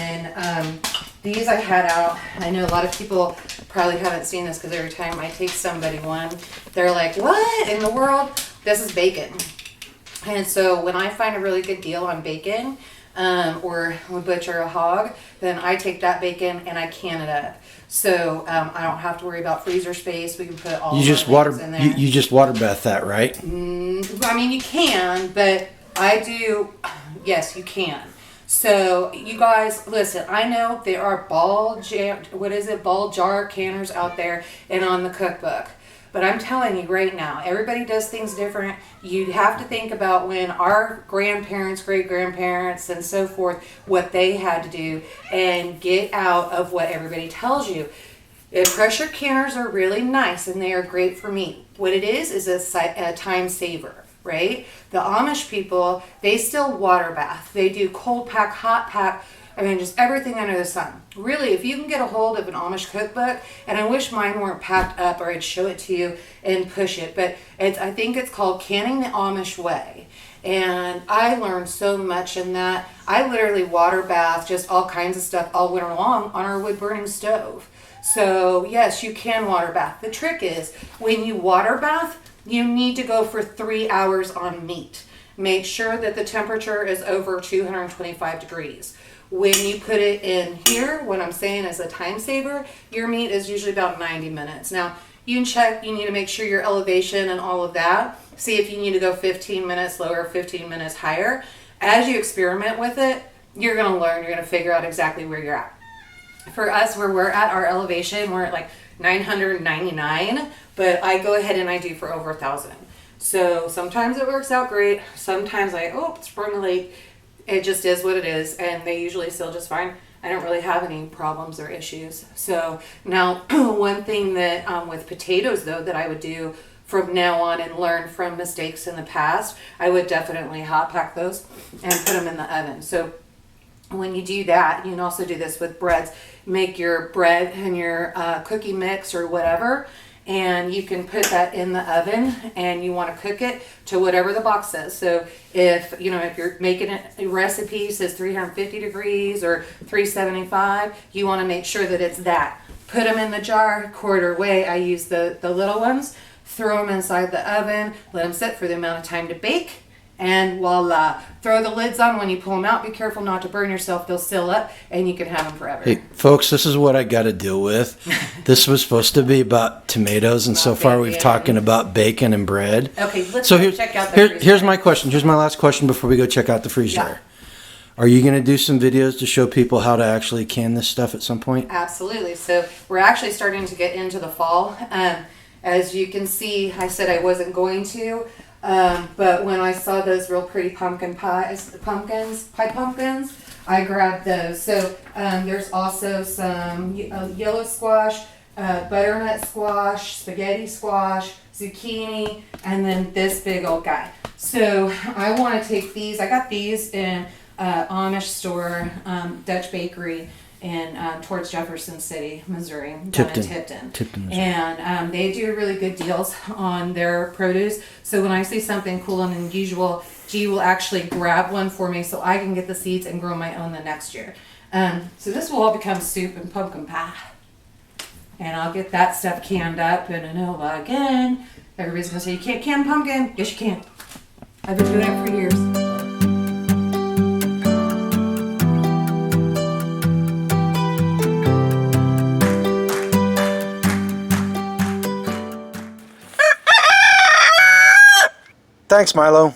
then these I had out. I know a lot of people probably haven't seen this because every time I take somebody one, they're like, what in the world? This is bacon. And so when I find a really good deal on bacon, or we butcher a hog, then I take that bacon and I can it up. So I don't have to worry about freezer space. We can put all you just water in there. You just water bath that, right? I mean, you can, but I do. Yes, you can. So you guys, listen. I know there are ball jar canners out there and on the cookbook. But I'm telling you right now, everybody does things different. You have to think about when our grandparents, great-grandparents, and so forth, what they had to do, and get out of what everybody tells you. Pressure canners are really nice, and they are great for meat. What it is a time saver, right? The Amish people, they still water bath. They do cold pack, hot pack, I mean, just everything under the sun. Really, if you can get a hold of an Amish cookbook, and I wish mine weren't packed up or I'd show it to you and push it, but I think it's called Canning the Amish Way. And I learned so much in that. I literally water bath just all kinds of stuff all winter long on our wood burning stove. So yes, you can water bath. The trick is when you water bath, you need to go for 3 hours on meat. Make sure that the temperature is over 225 degrees. When you put it in here, what I'm saying is a time saver, your meat is usually about 90 minutes. Now, you can check, you need to make sure your elevation and all of that. See if you need to go 15 minutes lower, 15 minutes higher. As you experiment with it, you're going to learn, you're going to figure out exactly where you're at. For us, where we're at our elevation, we're at like 999, but I go ahead and I do for over 1,000. So sometimes it works out great. Sometimes sprung a leak. It just is what it is, and they usually still just fine. I don't really have any problems or issues. So now, one thing that with potatoes, though, that I would do from now on and learn from mistakes in the past, I would definitely hot pack those and put them in the oven. So when you do that, you can also do this with breads. Make your bread and your cookie mix or whatever, and you can put that in the oven, and you want to cook it to whatever the box says. So if you're making a recipe says 350 degrees or 375, you want to make sure that it's that. Put them in the jar, quarter way. I use the little ones, throw them inside the oven, let them sit for the amount of time to bake, and voila. Throw the lids on when you pull them out. Be careful not to burn yourself. They'll seal up, and you can have them forever. Hey, folks, this is what I got to deal with. This was supposed to be about tomatoes, and so far we've talking about bacon and bread. Okay, let's check out the freezer. Here's my question. Here's my last question before we go check out the freezer. Yeah. Are you going to do some videos to show people how to actually can this stuff at some point? Absolutely. So we're actually starting to get into the fall. As you can see, I said I wasn't going to. But when I saw those real pretty pumpkins, I grabbed those. So there's also some yellow squash, butternut squash, spaghetti squash, zucchini, and then this big old guy. So I want to take these. I got these in Amish store, Dutch Bakery, in towards Jefferson City, Missouri, down in Tipton. Missouri. And they do really good deals on their produce. So when I see something cool and unusual, G will actually grab one for me so I can get the seeds and grow my own the next year. So this will all become soup and pumpkin pie. And I'll get that stuff canned up. And I know, again, everybody's going to say, you can't can pumpkin. Yes, you can. I've been doing it for years. Thanks, Milo.